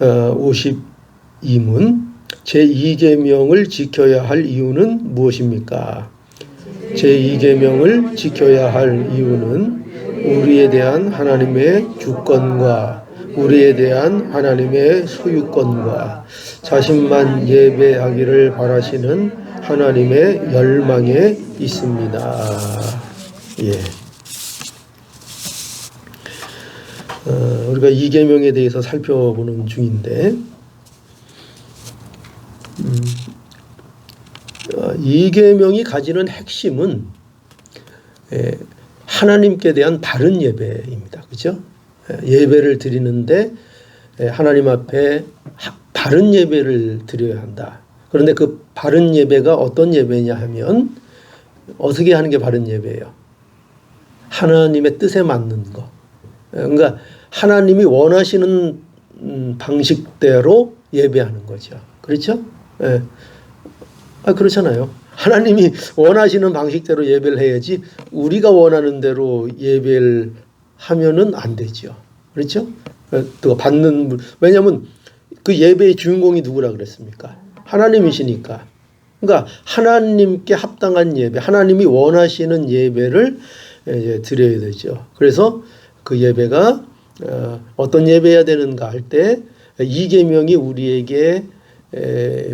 52문 제2계명을 지켜야 할 이유는 무엇입니까? 제2계명을 지켜야 할 이유는 우리에 대한 하나님의 주권과 우리에 대한 하나님의 소유권과 자신만 예배하기를 바라시는 하나님의 열망에 있습니다. 예. 우리가 이 계명에 대해서 살펴보는 중인데, 이 계명이 가지는 핵심은 하나님께 대한 바른 예배입니다. 그렇죠? 예배를 드리는데 하나님 앞에 바른 예배를 드려야 한다. 그런데 그 바른 예배가 어떤 예배냐 하면 어떻게 하는 게 바른 예배예요? 하나님의 뜻에 맞는 거. 그러니까 하나님이 원하시는 방식대로 예배하는 거죠. 그렇죠? 예. 그렇잖아요. 하나님이 원하시는 방식대로 예배를 해야지 우리가 원하는 대로 예배를 하면은 안 되죠. 그렇죠? 또 받는, 왜냐하면 그 예배의 주인공이 누구라 그랬습니까? 하나님이시니까. 그러니까 하나님께 합당한 예배, 하나님이 원하시는 예배를 이제 드려야 되죠. 그래서 그 예배가 어떤 예배해야 되는가 할 때 이 계명이 우리에게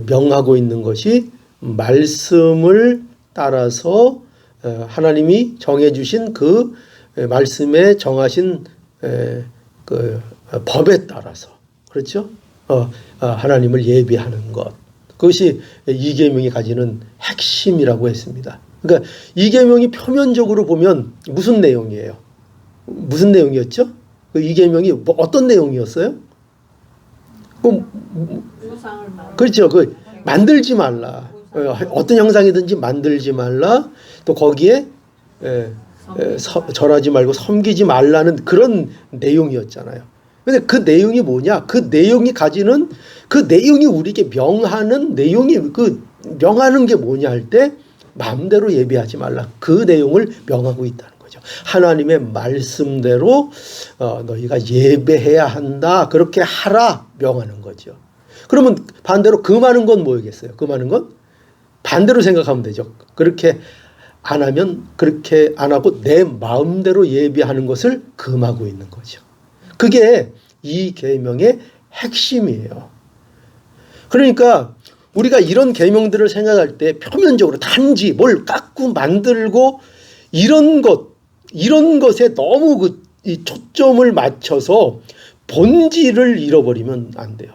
명하고 있는 것이 말씀을 따라서 하나님이 정해주신 그 말씀에 정하신 그 법에 따라서, 그렇죠? 하나님을 예배하는 것, 그것이 이 계명이 가지는 핵심이라고 했습니다. 그러니까 이 계명이 표면적으로 보면 무슨 내용이에요? 무슨 내용이었죠? 이 계명이 뭐 어떤 내용이었어요? 그렇죠. 그 만들지 말라. 어떤 형상이든지 만들지 말라. 또 거기에 절하지 말고 섬기지 말라는 그런 내용이었잖아요. 근데 그 내용이 뭐냐? 그 내용이 가지는, 그 내용이 우리에게 명하는 내용이, 그 명하는 게 뭐냐 할 때 마음대로 예배하지 말라. 그 내용을 명하고 있다는 거죠. 하나님의 말씀대로 너희가 예배해야 한다. 그렇게 하라 명하는 거죠. 그러면 반대로 금하는 건 뭐겠어요? 금하는 건 반대로 생각하면 되죠. 그렇게 안 하면, 그렇게 안 하고 내 마음대로 예배하는 것을 금하고 있는 거죠. 그게 이 계명의 핵심이에요. 그러니까 우리가 이런 계명들을 생각할 때 표면적으로 단지 뭘 깎고 만들고 이런 것에 너무 이 초점을 맞춰서 본질을 잃어버리면 안 돼요.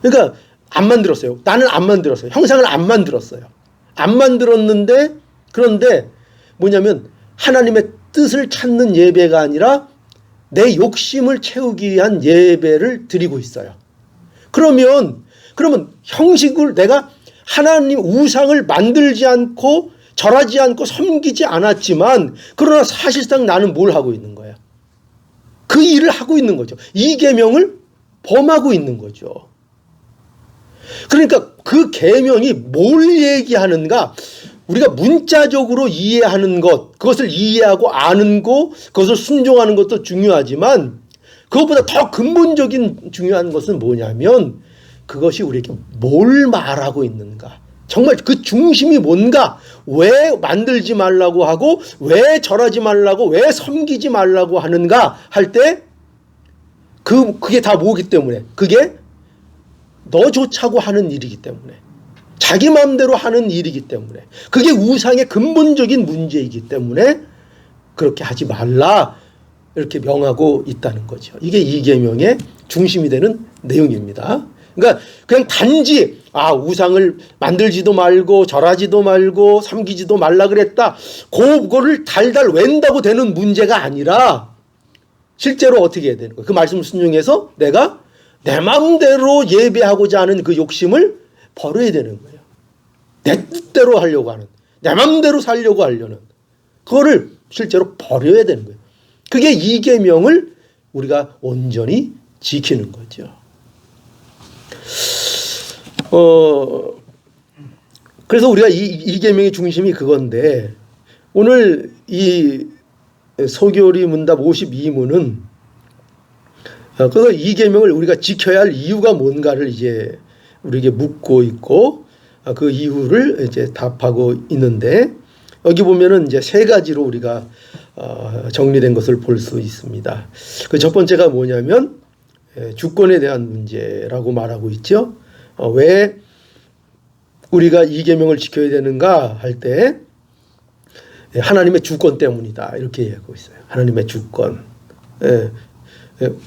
그러니까 안 만들었어요. 나는 안 만들었어요. 형상을 안 만들었어요. 안 만들었는데, 그런데 뭐냐면 하나님의 뜻을 찾는 예배가 아니라 내 욕심을 채우기 위한 예배를 드리고 있어요. 그러면 형식을, 내가 하나님 우상을 만들지 않고 절하지 않고 섬기지 않았지만, 그러나 사실상 나는 뭘 하고 있는 거야? 그 일을 하고 있는 거죠. 이 계명을 범하고 있는 거죠. 그러니까 그 계명이 뭘 얘기하는가, 우리가 문자적으로 이해하는 것, 그것을 이해하고 아는 것, 그것을 순종하는 것도 중요하지만 그것보다 더 근본적인 중요한 것은 뭐냐면 그것이 우리에게 뭘 말하고 있는가, 정말 그 중심이 뭔가, 왜 만들지 말라고 하고 왜 절하지 말라고 왜 섬기지 말라고 하는가 할 때 그게 다 뭐기 때문에, 그게 너 좋자고 하는 일이기 때문에, 자기 마음대로 하는 일이기 때문에, 그게 우상의 근본적인 문제이기 때문에 그렇게 하지 말라 이렇게 명하고 있다는 거죠. 이게 이 계명의 중심이 되는 내용입니다. 그러니까 그냥 단지 우상을 만들지도 말고 절하지도 말고 섬기지도 말라 그랬다, 그거를 달달 외운다고 되는 문제가 아니라 실제로 어떻게 해야 되는 거예요? 그 말씀을 순종해서 내가 내 마음대로 예배하고자 하는 그 욕심을 버려야 되는 거예요. 내 뜻대로 하려고 하는, 내 마음대로 살려고 하려는 그거를 실제로 버려야 되는 거예요. 그게 이 계명을 우리가 온전히 지키는 거죠. 그래서 우리가 이 계명의 중심이 그건데, 오늘 이 소교리 문답 52문은 그래서 이 계명을 우리가 지켜야 할 이유가 뭔가를 이제 우리에게 묻고 있고 그 이유를 이제 답하고 있는데 여기 보면은 이제 세 가지로 우리가 정리된 것을 볼 수 있습니다. 그 첫 번째가 뭐냐면 주권에 대한 문제라고 말하고 있죠. 왜 우리가 이 계명을 지켜야 되는가 할 때 하나님의 주권 때문이다 이렇게 얘기하고 있어요. 하나님의 주권.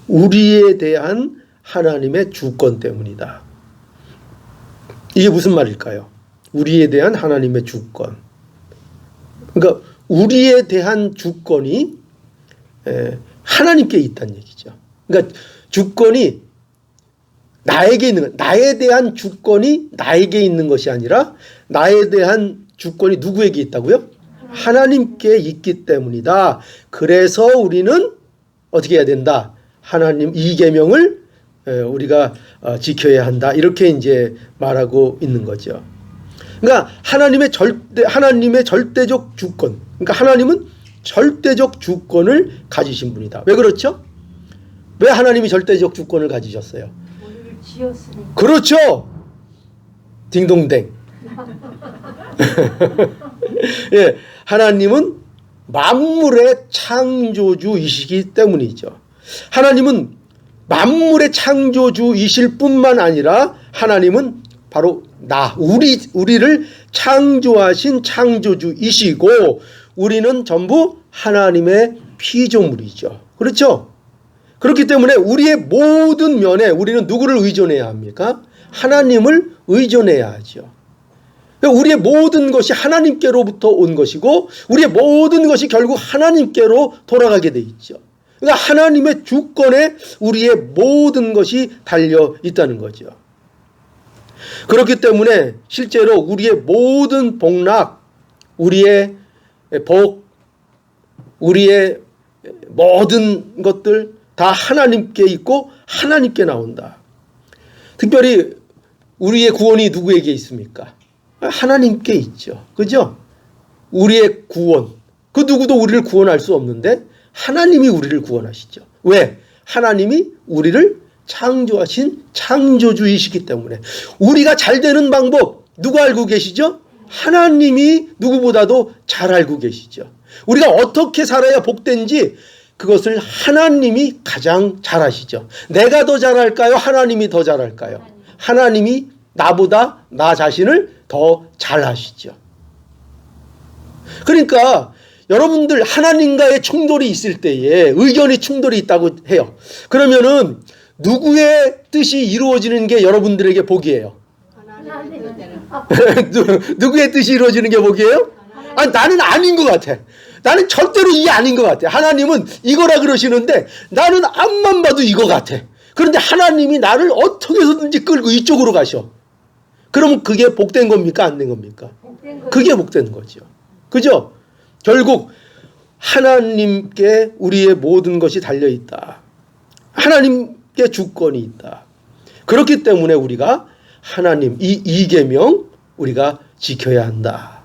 우리에 대한 하나님의 주권 때문이다. 이게 무슨 말일까요? 우리에 대한 하나님의 주권. 그러니까 우리에 대한 주권이 하나님께 있다는 얘기죠. 그러니까 주권이 나에게 있는 것, 나에 대한 주권이 나에게 있는 것이 아니라 나에 대한 주권이 누구에게 있다고요? 하나님께 있기 때문이다. 그래서 우리는 어떻게 해야 된다? 하나님 이 계명을 우리가 지켜야 한다. 이렇게 이제 말하고 있는 거죠. 그러니까 하나님의 절대적 주권. 그러니까 하나님은 절대적 주권을 가지신 분이다. 왜 그렇죠? 왜 하나님이 절대적 주권을 가지셨어요? 우리를 지었으니까. 그렇죠. 딩동댕. 예, 하나님은 만물의 창조주이시기 때문이죠. 하나님은 만물의 창조주이실 뿐만 아니라 하나님은 바로 우리를 창조하신 창조주이시고 우리는 전부 하나님의 피조물이죠. 그렇죠? 그렇기 때문에 우리의 모든 면에 우리는 누구를 의존해야 합니까? 하나님을 의존해야 하죠. 우리의 모든 것이 하나님께로부터 온 것이고 우리의 모든 것이 결국 하나님께로 돌아가게 돼 있죠. 그러니까 하나님의 주권에 우리의 모든 것이 달려 있다는 거죠. 그렇기 때문에 실제로 우리의 모든 복락, 우리의 복, 우리의 모든 것들 다 하나님께 있고 하나님께 나온다. 특별히 우리의 구원이 누구에게 있습니까? 하나님께 있죠. 그죠? 우리의 구원. 그 누구도 우리를 구원할 수 없는데 하나님이 우리를 구원하시죠. 왜? 하나님이 우리를 창조하신 창조주이시기 때문에. 우리가 잘 되는 방법 누가 알고 계시죠? 하나님이 누구보다도 잘 알고 계시죠. 우리가 어떻게 살아야 복된지 그것을 하나님이 가장 잘 아시죠. 내가 더 잘할까요? 하나님이 더 잘할까요? 하나님이 나보다 나 자신을 더 잘 아시죠. 그러니까 여러분들 하나님과의 충돌이 있을 때에 의견이 충돌이 있다고 해요. 그러면은 누구의 뜻이 이루어지는 게 여러분들에게 복이에요? 누구의 뜻이 이루어지는 게 복이에요? 아니, 나는 아닌 것 같아. 나는 절대로 이게 아닌 것 같아. 하나님은 이거라 그러시는데 나는 앞만 봐도 이거 같아. 그런데 하나님이 나를 어떻게 해서든지 끌고 이쪽으로 가셔. 그러면 그게 복된 겁니까? 안 된 겁니까? 그게 복된 거죠. 그죠? 결국 하나님께 우리의 모든 것이 달려있다. 하나님께 주권이 있다. 그렇기 때문에 우리가 하나님 이 계명 우리가 지켜야 한다.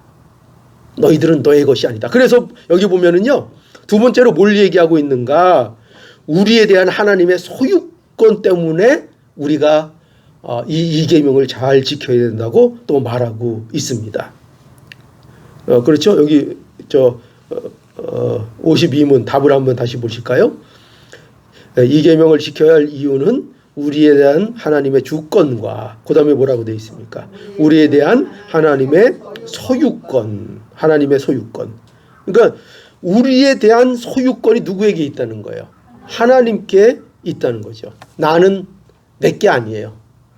너희들은 너의 것이 아니다. 그래서 여기 보면은요. 두 번째로 뭘 얘기하고 있는가? 우리에 대한 하나님의 소유권 때문에 우리가 이 계명을 잘 지켜야 된다고 또 말하고 있습니다. 그렇죠? 여기 52문 답을 한번 다시 보실까요? 이 계명을 지켜야 할 이유는 우리에 대한 하나님의 주권과 그 다음에 뭐라고 되어 있습니까? 우리에 대한 하나님의 소유권. 하나님의 소유권. 그러니까 우리에 대한 소유권이 누구에게 있다는 거예요? 하나님께 있다는 거죠. 나는 내게 아니에요.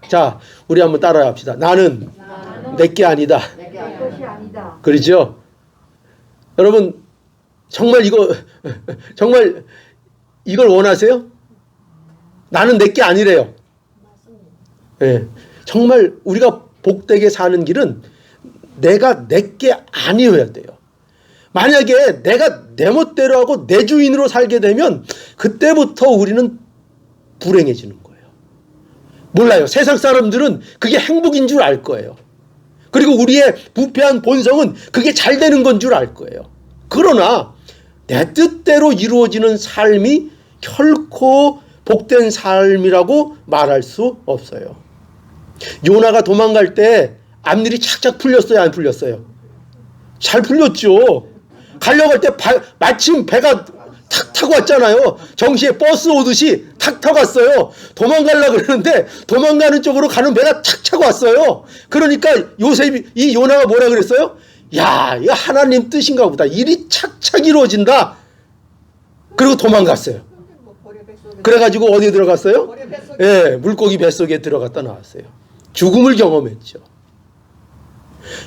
자, 우리 한번 따라해 합시다. 나는 내게 아니다. 내 것이 아니다. 그렇죠? 여러분 정말 이걸 원하세요? 나는 내게 아니래요. 네. 정말 우리가 복되게 사는 길은 내가 내게 아니어야 돼요. 만약에 내가 내 멋대로 하고 내 주인으로 살게 되면 그때부터 우리는 불행해지는 거예요. 몰라요. 세상 사람들은 그게 행복인 줄 알 거예요. 그리고 우리의 부패한 본성은 그게 잘 되는 건 줄 알 거예요. 그러나 내 뜻대로 이루어지는 삶이 결코 복된 삶이라고 말할 수 없어요. 요나가 도망갈 때 앞일이 착착 풀렸어요, 안 풀렸어요? 잘 풀렸죠. 가려고 할 때 마침 배가 탁 타고 왔잖아요. 정시에 버스 오듯이 탁 타고 왔어요. 도망가려고 그러는데 도망가는 쪽으로 가는 배가 탁 차고 왔어요. 그러니까 이 요나가 뭐라 그랬어요? 야, 이거 하나님 뜻인가 보다. 일이 착착 이루어진다. 그리고 도망갔어요. 그래가지고 어디에 들어갔어요? 예, 물고기 뱃속에 들어갔다 나왔어요. 죽음을 경험했죠.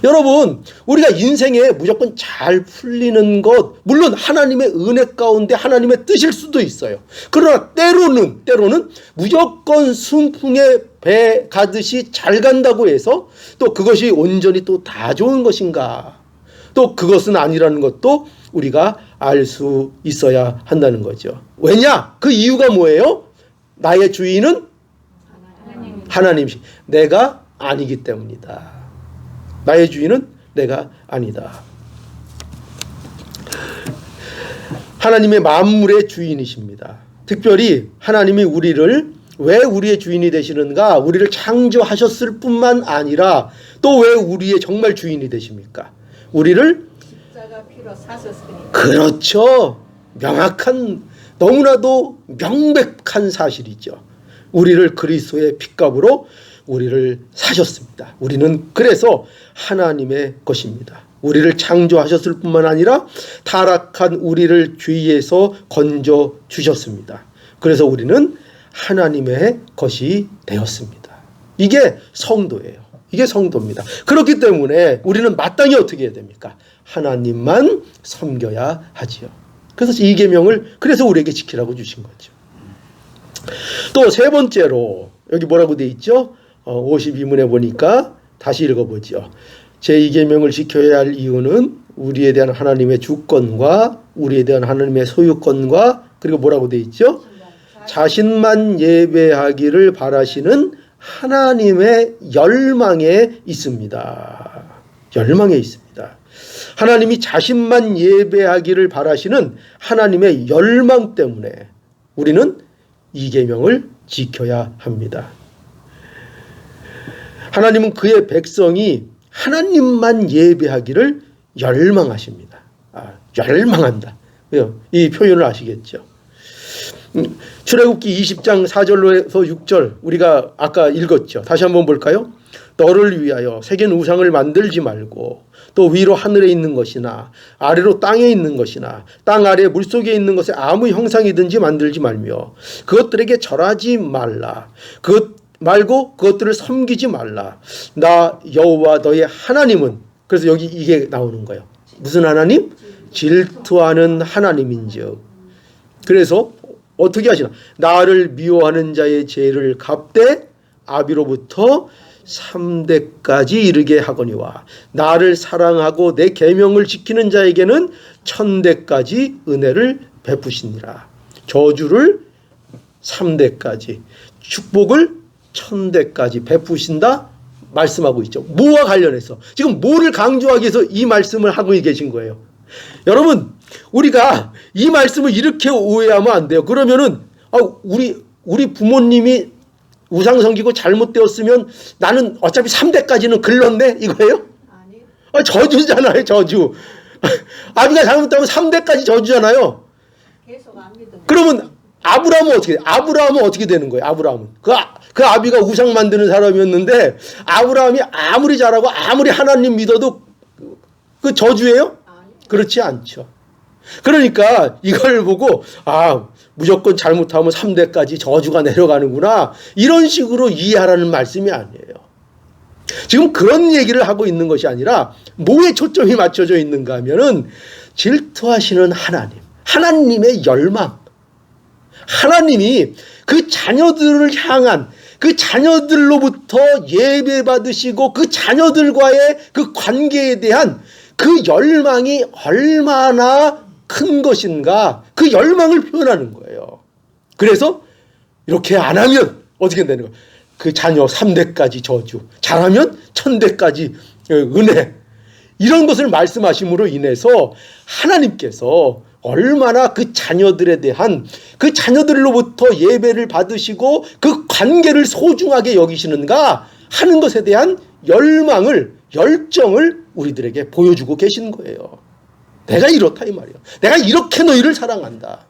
여러분, 우리가 인생에 무조건 잘 풀리는 것, 물론 하나님의 은혜 가운데 하나님의 뜻일 수도 있어요. 그러나 때로는 무조건 순풍에 배 가듯이 잘 간다고 해서 또 그것이 온전히 또 다 좋은 것인가? 또 그것은 아니라는 것도 우리가 알 수 있어야 한다는 거죠. 왜냐? 그 이유가 뭐예요? 나의 주인은 하나님이시. 내가 아니기 때문이다. 나의 주인은 내가 아니다. 하나님의 만물의 주인이십니다. 특별히 하나님이 우리를 왜 우리의 주인이 되시는가? 우리를 창조하셨을 뿐만 아니라 또 왜 우리의 정말 주인이 되십니까? 우리를 십자가 피로 사셨으니까. 그렇죠. 명확한, 너무나도 명백한 사실이죠. 우리를 그리스도의 핏값으로 우리를 사셨습니다. 우리는 그래서 하나님의 것입니다. 우리를 창조하셨을 뿐만 아니라 타락한 우리를 죄에서 건져 주셨습니다. 그래서 우리는 하나님의 것이 되었습니다. 이게 성도예요. 이게 성도입니다. 그렇기 때문에 우리는 마땅히 어떻게 해야 됩니까? 하나님만 섬겨야 하지요. 그래서 이 계명을 그래서 우리에게 지키라고 주신 거죠. 또 세 번째로 여기 뭐라고 돼 있죠? 52문에 보니까 다시 읽어보죠. 제2계명을 지켜야 할 이유는 우리에 대한 하나님의 주권과 우리에 대한 하나님의 소유권과 그리고 뭐라고 돼 있죠? 자신만 예배하기를 바라시는 하나님의 열망에 있습니다. 열망에 있습니다. 하나님이 자신만 예배하기를 바라시는 하나님의 열망 때문에 우리는 이 계명을 지켜야 합니다. 하나님은 그의 백성이 하나님만 예배하기를 열망하십니다. 열망한다. 이 표현을 아시겠죠? 출애굽기 20장 4절에서 6절 우리가 아까 읽었죠. 다시 한번 볼까요? 너를 위하여 새긴 우상을 만들지 말고 또 위로 하늘에 있는 것이나 아래로 땅에 있는 것이나 땅 아래 물속에 있는 것에 아무 형상이든지 만들지 말며 그것들에게 절하지 말라. 그것들을 섬기지 말라. 나 여호와 너의 하나님은, 그래서 여기 이게 나오는 거예요. 무슨 하나님? 질투하는 하나님인즉. 그래서 어떻게 하시나? 나를 미워하는 자의 죄를 갚되 아비로부터 3대까지 이르게 하거니와 나를 사랑하고 내 계명을 지키는 자에게는 1000대까지 은혜를 베푸시니라. 저주를 3대까지, 축복을 1000대까지 베푸신다 말씀하고 있죠. 뭐와 관련해서 지금 뭐를 강조하기 위해서 이 말씀을 하고 계신 거예요. 여러분, 우리가 이 말씀을 이렇게 오해하면 안 돼요. 그러면은 우리 부모님이 우상 섬기고 잘못되었으면 나는 어차피 3대까지는 글렀네 이거예요? 아니. 저주잖아요, 저주. 아비가 잘못하면 3대까지 저주잖아요. 계속 안 믿으면. 그러면 아브라함은 어떻게 돼? 아브라함은 어떻게 되는 거예요? 아브라함은 그 아비가 우상 만드는 사람이었는데 아브라함이 아무리 잘하고 아무리 하나님 믿어도 그 저주예요? 그렇지 않죠. 그러니까 이걸 보고 무조건 잘못하면 3대까지 저주가 내려가는구나 이런 식으로 이해하라는 말씀이 아니에요. 지금 그런 얘기를 하고 있는 것이 아니라 뭐에 초점이 맞춰져 있는가 하면은 질투하시는 하나님의 열망, 하나님이 그 자녀들을 향한 그 자녀들로부터 예배 받으시고 그 자녀들과의 그 관계에 대한 그 열망이 얼마나 큰 것인가, 그 열망을 표현하는 거예요. 그래서 이렇게 안 하면 어떻게 되는 거예요? 그 자녀 3대까지 저주, 잘하면 1000대까지 은혜, 이런 것을 말씀하심으로 인해서 하나님께서 얼마나 그 자녀들에 대한 그 자녀들로부터 예배를 받으시고 그 관계를 소중하게 여기시는가 하는 것에 대한 열정을 우리들에게 보여주고 계시는 거예요. 내가 이렇다 이 말이에요. 내가 이렇게 너희를 사랑한다.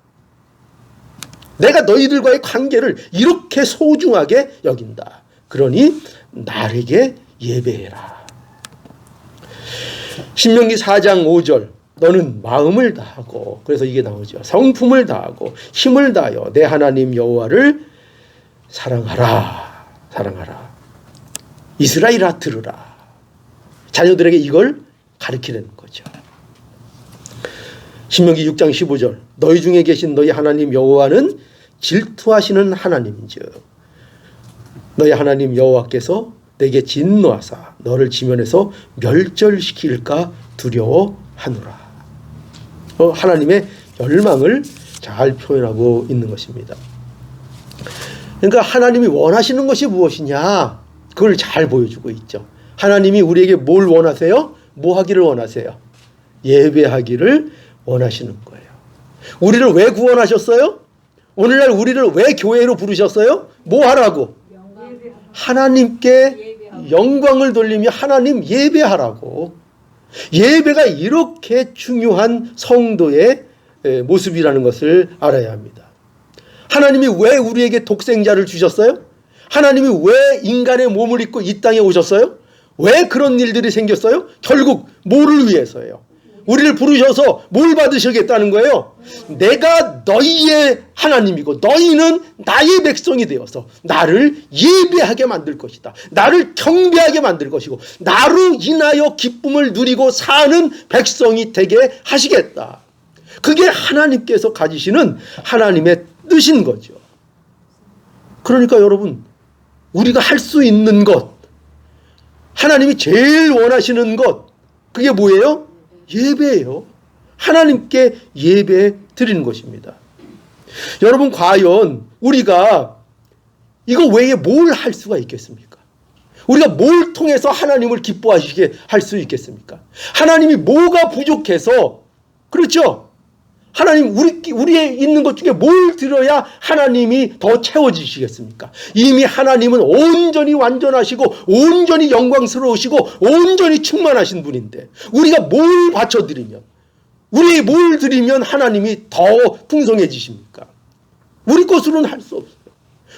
내가 너희들과의 관계를 이렇게 소중하게 여긴다. 그러니 나에게 예배해라. 신명기 4장 5절 너는 마음을 다하고, 그래서 이게 나오죠. 성품을 다하고 힘을 다하여 내 하나님 여호와를 사랑하라. 사랑하라. 이스라엘아 들으라. 자녀들에게 이걸 가르치는 거죠. 신명기 6장 15절 너희 중에 계신 너희 하나님 여호와는 질투하시는 하나님인즉 너희 하나님 여호와께서 내게 진노하사 너를 지면에서 멸절시킬까 두려워하노라. 하나님의 열망을 잘 표현하고 있는 것입니다. 그러니까 하나님이 원하시는 것이 무엇이냐 그걸 잘 보여주고 있죠. 하나님이 우리에게 뭘 원하세요? 뭐 하기를 원하세요? 예배하기를 원하시는 거예요. 우리를 왜 구원하셨어요? 오늘날 우리를 왜 교회로 부르셨어요? 뭐 하라고? 하나님께 영광을 돌리며 하나님 예배하라고. 예배가 이렇게 중요한 성도의 모습이라는 것을 알아야 합니다. 하나님이 왜 우리에게 독생자를 주셨어요? 하나님이 왜 인간의 몸을 입고 이 땅에 오셨어요? 왜 그런 일들이 생겼어요? 결국 뭐를 위해서예요? 우리를 부르셔서 뭘 받으시겠다는 거예요? 내가 너희의 하나님이고 너희는 나의 백성이 되어서 나를 예배하게 만들 것이다. 나를 경배하게 만들 것이고 나로 인하여 기쁨을 누리고 사는 백성이 되게 하시겠다. 그게 하나님께서 가지시는 하나님의 뜻인 거죠. 그러니까 여러분 우리가 할 수 있는 것, 하나님이 제일 원하시는 것, 그게 뭐예요? 예배예요. 하나님께 예배 드리는 것입니다. 여러분 과연 우리가 이거 외에 뭘 할 수가 있겠습니까? 우리가 뭘 통해서 하나님을 기뻐하시게 할 수 있겠습니까? 하나님이 뭐가 부족해서, 그렇죠? 하나님 우리에 있는 것 중에 뭘 드려야 하나님이 더 채워지시겠습니까? 이미 하나님은 온전히 완전하시고 온전히 영광스러우시고 온전히 충만하신 분인데 우리가 뭘 바쳐드리면, 우리 뭘 드리면 하나님이 더 풍성해지십니까? 우리 것으로는 할 수 없어요.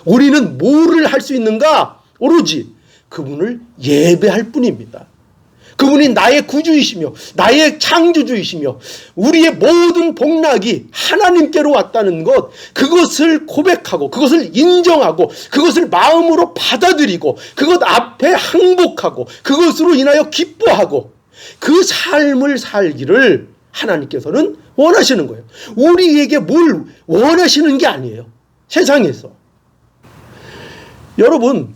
우리는 뭐를 할 수 있는가? 오로지 그분을 예배할 뿐입니다. 그분이 나의 구주이시며 나의 창조주이시며 우리의 모든 복락이 하나님께로 왔다는 것, 그것을 고백하고 그것을 인정하고 그것을 마음으로 받아들이고 그것 앞에 항복하고 그것으로 인하여 기뻐하고 그 삶을 살기를 하나님께서는 원하시는 거예요. 우리에게 뭘 원하시는 게 아니에요. 세상에서. 여러분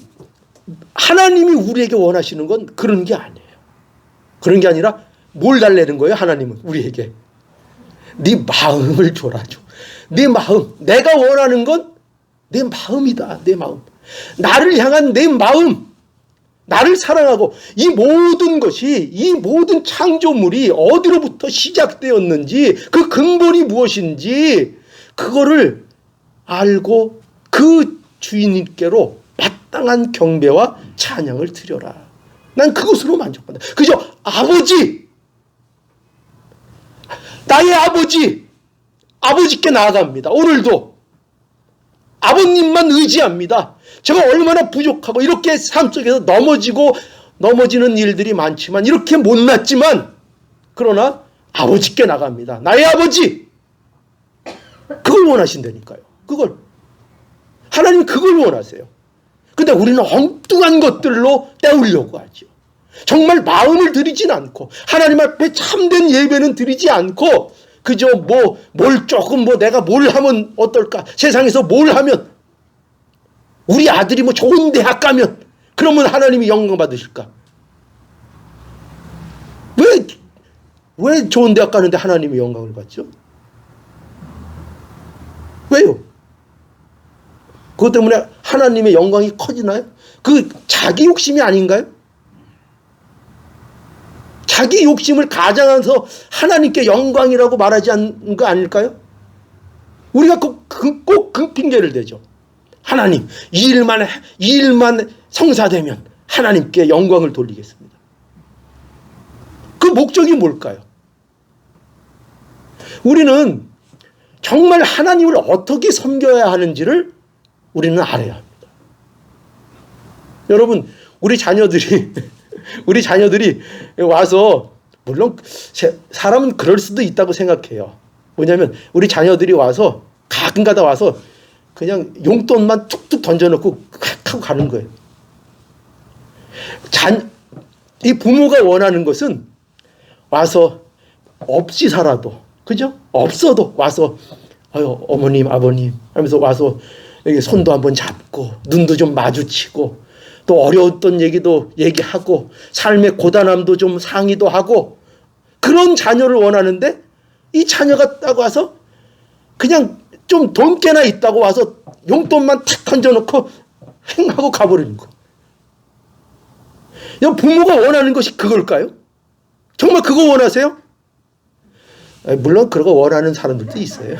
하나님이 우리에게 원하시는 건 그런 게 아니에요. 그런 게 아니라 뭘 달래는 거예요? 하나님은 우리에게 네 마음을 줘라. 네 마음. 내가 원하는 건 내 마음이다. 내 마음. 나를 향한 내 마음. 나를 사랑하고 이 모든 것이, 이 모든 창조물이 어디로부터 시작되었는지 그 근본이 무엇인지 그거를 알고 그 주인님께로 마땅한 경배와 찬양을 드려라. 난 그것으로 만족한다. 그저 아버지, 나의 아버지께 나아갑니다. 오늘도 아버님만 의지합니다. 제가 얼마나 부족하고 이렇게 삶 속에서 넘어지는 일들이 많지만 이렇게 못났지만 그러나 아버지께 나갑니다. 나의 아버지, 그걸 원하신다니까요. 그걸 하나님 그걸 원하세요. 근데 우리는 엉뚱한 것들로 때우려고 하죠. 정말 마음을 들이진 않고 하나님 앞에 참된 예배는 드리지 않고 그저 뭘 조금 내가 뭘 하면 어떨까? 세상에서 뭘 하면 우리 아들이 좋은 대학 가면 그러면 하나님이 영광 받으실까? 왜 좋은 대학 가는데 하나님이 영광을 받죠? 왜요? 그것 때문에 하나님의 영광이 커지나요? 그 자기 욕심이 아닌가요? 자기 욕심을 가장해서 하나님께 영광이라고 말하지 않는 거 아닐까요? 우리가 꼭 그 핑계를 대죠. 하나님, 이 일만 성사되면 하나님께 영광을 돌리겠습니다. 그 목적이 뭘까요? 우리는 정말 하나님을 어떻게 섬겨야 하는지를 우리는 알아야 합니다. 여러분, 우리 자녀들이 와서, 물론 사람은 그럴 수도 있다고 생각해요. 뭐냐면 우리 자녀들이 와서 가끔가다 와서 그냥 용돈만 툭툭 던져놓고 칵 하고 가는 거예요. 이 부모가 원하는 것은 와서 없이 살아도, 그죠? 없어도 와서 어머님 아버님 하면서 와서 여기 손도 한번 잡고 눈도 좀 마주치고 또 어려웠던 얘기도 얘기하고 삶의 고단함도 좀 상의도 하고, 그런 자녀를 원하는데 이 자녀가 딱 와서 그냥 좀 돈 깨나 있다고 와서 용돈만 탁 던져놓고 행하고 가버리는 거. 부모가 원하는 것이 그걸까요? 정말 그거 원하세요? 물론 그거 원하는 사람들도 있어요.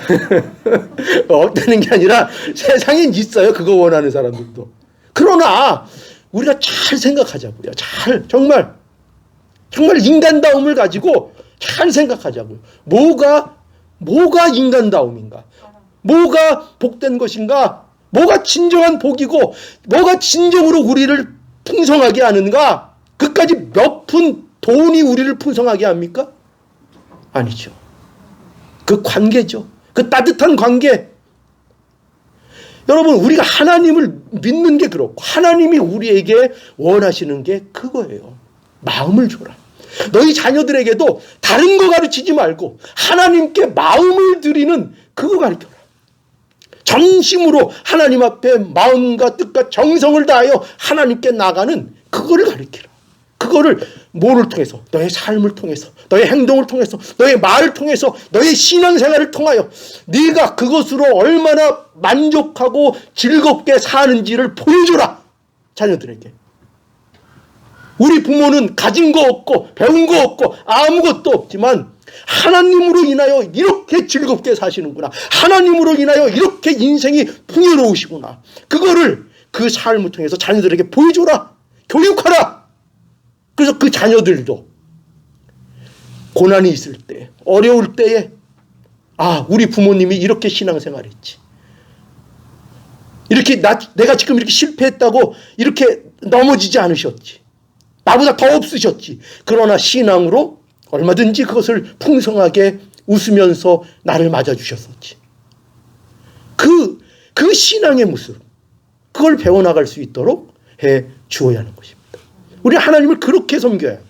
없다는 게 아니라 세상엔 있어요. 그거 원하는 사람들도. 그러나 우리가 잘 생각하자고요. 정말 인간다움을 가지고 잘 생각하자고요. 뭐가 인간다움인가? 뭐가 복된 것인가? 뭐가 진정한 복이고 뭐가 진정으로 우리를 풍성하게 하는가? 그까지 몇 푼 돈이 우리를 풍성하게 합니까? 아니죠. 그 관계죠. 그 따뜻한 관계. 여러분, 우리가 하나님을 믿는 게 그렇고 하나님이 우리에게 원하시는 게 그거예요. 마음을 줘라. 너희 자녀들에게도 다른 거 가르치지 말고 하나님께 마음을 드리는 그거 가르쳐라. 전심으로 하나님 앞에 마음과 뜻과 정성을 다하여 하나님께 나가는 그거를 가르쳐라. 그거를 뭐를 통해서? 너의 삶을 통해서, 너의 행동을 통해서, 너의 말을 통해서, 너의 신앙생활을 통하여 네가 그것으로 얼마나 만족하고 즐겁게 사는지를 보여줘라. 자녀들에게. 우리 부모는 가진 거 없고 배운 거 없고 아무것도 없지만 하나님으로 인하여 이렇게 즐겁게 사시는구나. 하나님으로 인하여 이렇게 인생이 풍요로우시구나. 그거를 그 삶을 통해서 자녀들에게 보여줘라. 교육하라. 그래서 그 자녀들도 고난이 있을 때, 어려울 때에 우리 부모님이 이렇게 신앙생활했지. 이렇게 내가 지금 이렇게 실패했다고 이렇게 넘어지지 않으셨지. 나보다 더 없으셨지. 그러나 신앙으로 얼마든지 그것을 풍성하게 웃으면서 나를 맞아주셨었지. 그 신앙의 모습, 그걸 배워나갈 수 있도록 해 주어야 하는 것입니다. 우리 하나님을 그렇게 섬겨야 해요.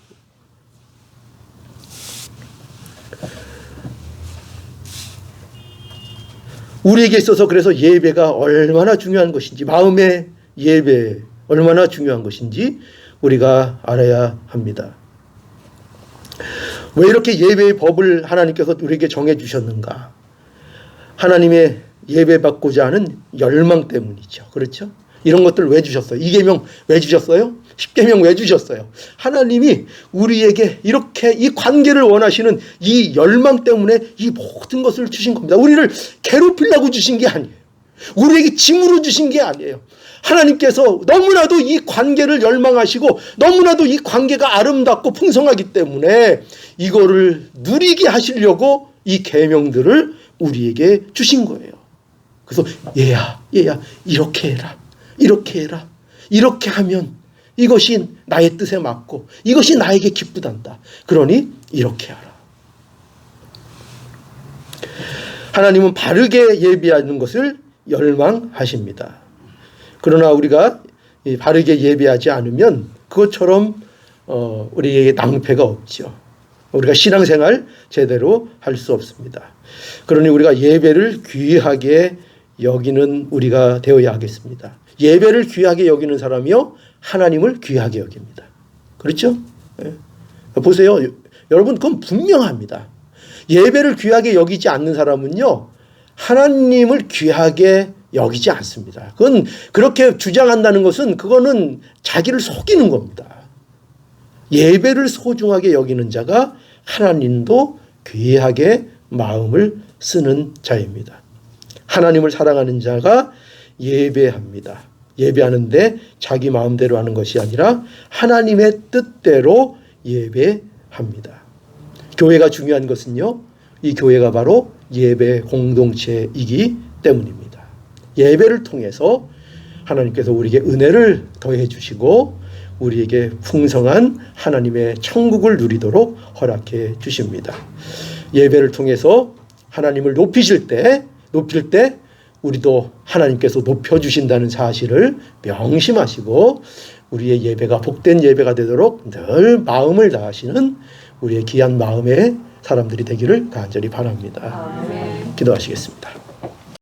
우리에게 있어서 그래서 예배가 얼마나 중요한 것인지, 마음의 예배 얼마나 중요한 것인지 우리가 알아야 합니다. 왜 이렇게 예배의 법을 하나님께서 우리에게 정해 주셨는가? 하나님의 예배받고자 하는 열망 때문이죠. 그렇죠? 이런 것들을 왜 주셨어요? 2계명 왜 주셨어요? 10계명 왜 주셨어요? 하나님이 우리에게 이렇게 이 관계를 원하시는 이 열망 때문에 이 모든 것을 주신 겁니다. 우리를 괴롭히려고 주신 게 아니에요. 우리에게 짐으로 주신 게 아니에요. 하나님께서 너무나도 이 관계를 열망하시고 너무나도 이 관계가 아름답고 풍성하기 때문에 이거를 누리게 하시려고 이 계명들을 우리에게 주신 거예요. 그래서 얘야 이렇게 해라. 이렇게 해라. 이렇게 하면 이것이 나의 뜻에 맞고 이것이 나에게 기쁘단다. 그러니 이렇게 하라. 하나님은 바르게 예배하는 것을 열망하십니다. 그러나 우리가 바르게 예배하지 않으면 그것처럼 우리에게 낭패가 없죠. 우리가 신앙생활 제대로 할 수 없습니다. 그러니 우리가 예배를 귀하게 여기는 우리가 되어야 하겠습니다. 예배를 귀하게 여기는 사람이요 하나님을 귀하게 여깁니다. 그렇죠? 네. 보세요. 여러분, 그건 분명합니다. 예배를 귀하게 여기지 않는 사람은요 하나님을 귀하게 여기지 않습니다. 그건 그렇게 주장한다는 것은 그거는 자기를 속이는 겁니다. 예배를 소중하게 여기는 자가 하나님도 귀하게 마음을 쓰는 자입니다. 하나님을 사랑하는 자가 예배합니다. 예배하는데 자기 마음대로 하는 것이 아니라 하나님의 뜻대로 예배합니다. 교회가 중요한 것은요, 이 교회가 바로 예배 공동체이기 때문입니다. 예배를 통해서 하나님께서 우리에게 은혜를 더해 주시고 우리에게 풍성한 하나님의 천국을 누리도록 허락해 주십니다. 예배를 통해서 하나님을 높일 때 우리도 하나님께서 높여주신다는 사실을 명심하시고 우리의 예배가 복된 예배가 되도록 늘 마음을 다하시는 우리의 귀한 마음의 사람들이 되기를 간절히 바랍니다. 기도하시겠습니다.